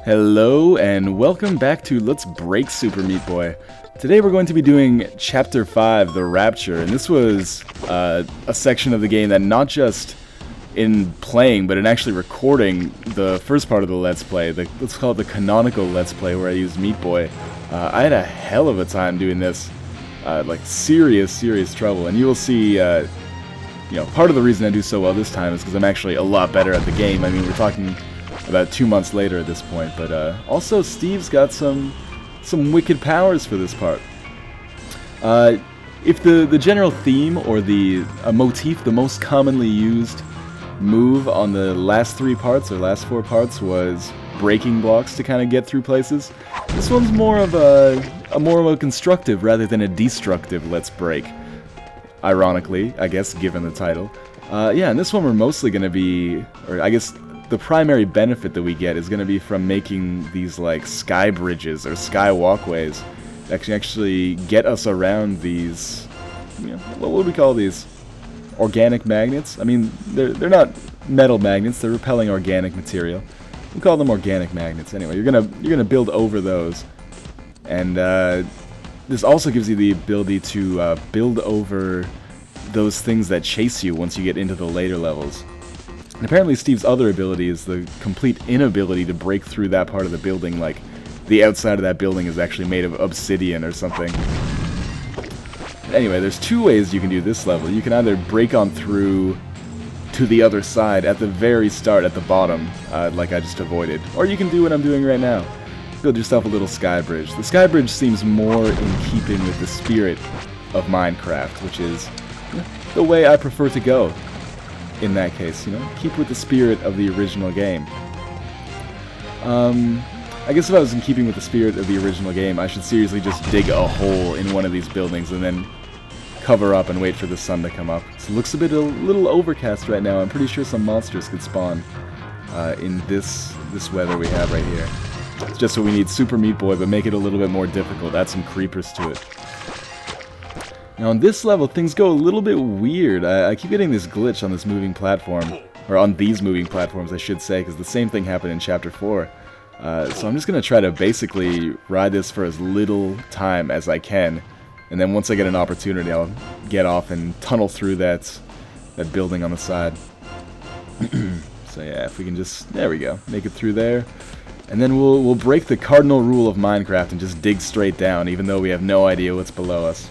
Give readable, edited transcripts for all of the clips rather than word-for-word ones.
Hello and welcome back to Let's Break Super Meat Boy. Today we're going to be doing Chapter 5, the Rapture, and this was a section of the game that not just in playing, but in actually recording the first part of the Let's Play, let's call it the canonical Let's Play where I used Meat Boy. I had a hell of a time doing this, like serious trouble, and you will see, part of the reason I do so well this time is because I'm actually a lot better at the game. I mean, we're talking about 2 months later at this point, but also Steve's got some wicked powers for this part. If the general theme or the motif, the most commonly used move on the last 3 parts or last 4 parts was breaking blocks to kind of get through places, this one's more of a constructive rather than a destructive let's break. Ironically, I guess, given the title. And this one we're mostly going to be, or I guess the primary benefit that we get is going to be from making these like sky bridges or sky walkways that can actually get us around these, what would we call these? Organic magnets? I mean, they're not metal magnets, they're repelling organic material. We call them organic magnets. Anyway, you're gonna build over those, and this also gives you the ability to build over those things that chase you once you get into the later levels. And apparently Steve's other ability is the complete inability to break through that part of the building, like the outside of that building is actually made of obsidian or something. Anyway, there's 2 ways you can do this level. You can either break on through to the other side at the very start at the bottom, like I just avoided, or you can do what I'm doing right now. Build yourself a little sky bridge. The sky bridge seems more in keeping with the spirit of Minecraft, which is the way I prefer to go. In that case, keep with the spirit of the original game. I guess if I was in keeping with the spirit of the original game, I should seriously just dig a hole in one of these buildings and then cover up and wait for the sun to come up. So it looks a little overcast right now. I'm pretty sure some monsters could spawn in this weather we have right here. It's just what we need, Super Meat Boy, but make it a little bit more difficult. Add some creepers to it. Now on this level, things go a little bit weird. I keep getting this glitch on this moving platform, or on these moving platforms I should say, because the same thing happened in Chapter 4. So I'm just going to try to basically ride this for as little time as I can, and then once I get an opportunity I'll get off and tunnel through that building on the side. So yeah, if we can just, there we go, make it through there. And then we'll break the cardinal rule of Minecraft and just dig straight down, even though we have no idea what's below us.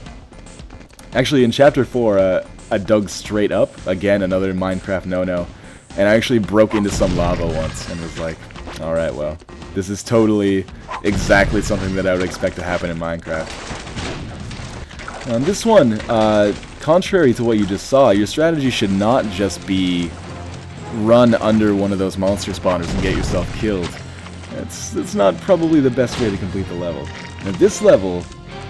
Actually, in Chapter 4, I dug straight up, again, another Minecraft no-no, and I actually broke into some lava once, and was like, alright, well, this is totally exactly something that I would expect to happen in Minecraft. Now, on this one, contrary to what you just saw, your strategy should not just be run under one of those monster spawners and get yourself killed. It's not probably the best way to complete the level. Now, this level,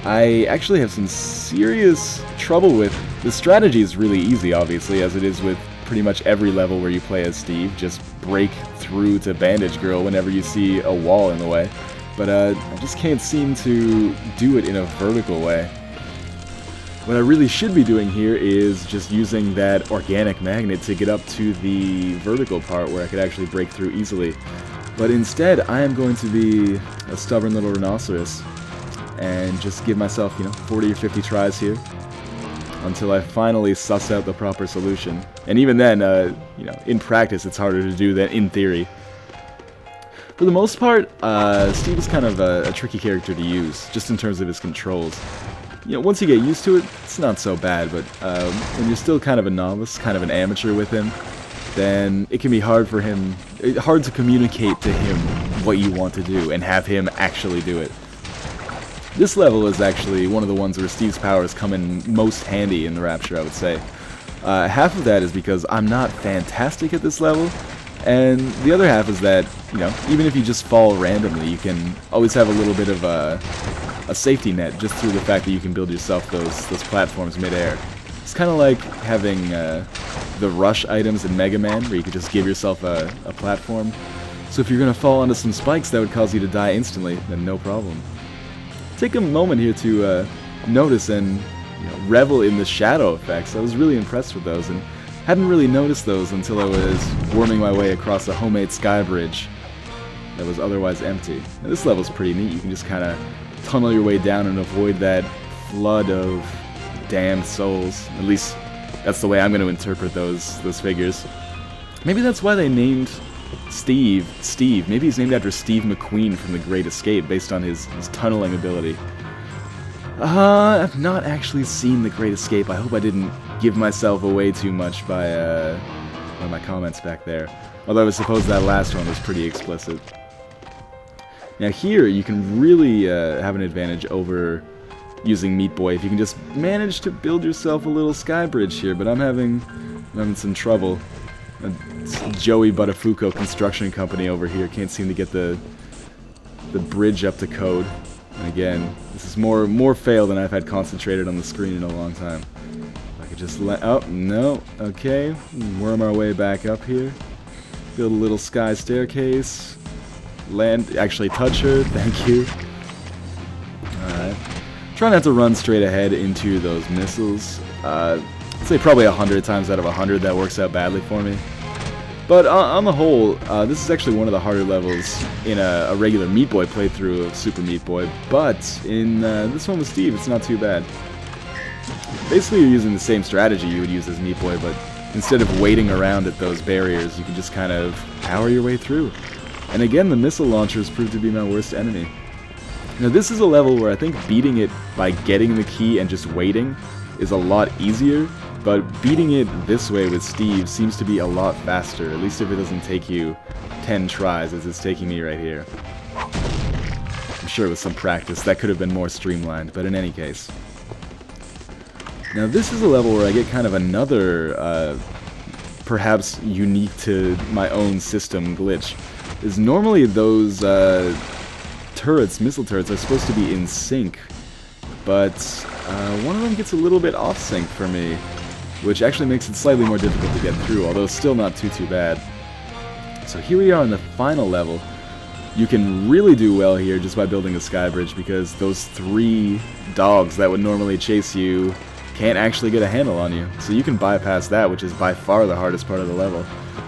I actually have some serious trouble with. The strategy is really easy, obviously, as it is with pretty much every level where you play as Steve. Just break through to Bandage Girl whenever you see a wall in the way. But I just can't seem to do it in a vertical way. What I really should be doing here is just using that organic magnet to get up to the vertical part where I could actually break through easily. But instead, I am going to be a stubborn little rhinoceros and just give myself, 40 or 50 tries here until I finally suss out the proper solution. And even then, in practice, it's harder to do than in theory. For the most part, Steve is kind of a tricky character to use, just in terms of his controls. Once you get used to it, it's not so bad, but when you're still kind of a novice, kind of an amateur with him, then it can be hard to communicate to him what you want to do and have him actually do it. This level is actually one of the ones where Steve's powers come in most handy in the Rapture, I would say. Half of that is because I'm not fantastic at this level, and the other half is that, even if you just fall randomly, you can always have a little bit of a safety net just through the fact that you can build yourself those platforms mid-air. It's kind of like having the rush items in Mega Man, where you could just give yourself a platform. So if you're going to fall onto some spikes that would cause you to die instantly, then no problem. Take a moment here to notice and revel in the shadow effects. I was really impressed with those, and hadn't really noticed those until I was worming my way across a homemade sky bridge that was otherwise empty. Now, this level's pretty neat. You can just kind of tunnel your way down and avoid that flood of damned souls. At least that's the way I'm going to interpret those figures. Maybe that's why they named Steve. Maybe he's named after Steve McQueen from The Great Escape, based on his tunneling ability. I've not actually seen The Great Escape. I hope I didn't give myself away too much by my comments back there. Although I suppose that last one was pretty explicit. Now here, you can really have an advantage over using Meat Boy if you can just manage to build yourself a little sky bridge here, but I'm having some trouble. Joey Buttafuoco Construction Company over here can't seem to get the bridge up to code. And again, this is more fail than I've had concentrated on the screen in a long time. If I could just oh, no, okay. Worm our way back up here. Build a little sky staircase. Land, actually touch her, thank you. Alright. Try not to run straight ahead into those missiles. I'd say probably 100 times out of 100 that works out badly for me. But on the whole, this is actually one of the harder levels in a regular Meat Boy playthrough of Super Meat Boy, but in this one with Steve, it's not too bad. Basically, you're using the same strategy you would use as Meat Boy, but instead of waiting around at those barriers, you can just kind of power your way through. And again, the missile launchers proved to be my worst enemy. Now, this is a level where I think beating it by getting the key and just waiting is a lot easier, but beating it this way with Steve seems to be a lot faster, at least if it doesn't take you 10 tries as it's taking me right here. I'm sure with some practice that could have been more streamlined, but in any case. Now this is a level where I get kind of another, perhaps unique to my own system glitch. Is normally those turrets, missile turrets, are supposed to be in sync, but one of them gets a little bit off sync for me, which actually makes it slightly more difficult to get through, although still not too bad. So here we are on the final level. You can really do well here just by building a sky bridge, because those 3 dogs that would normally chase you can't actually get a handle on you. So you can bypass that, which is by far the hardest part of the level.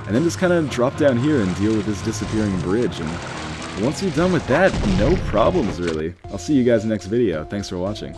And then just kind of drop down here and deal with this disappearing bridge. And once you're done with that, no problems really. I'll see you guys next video. Thanks for watching.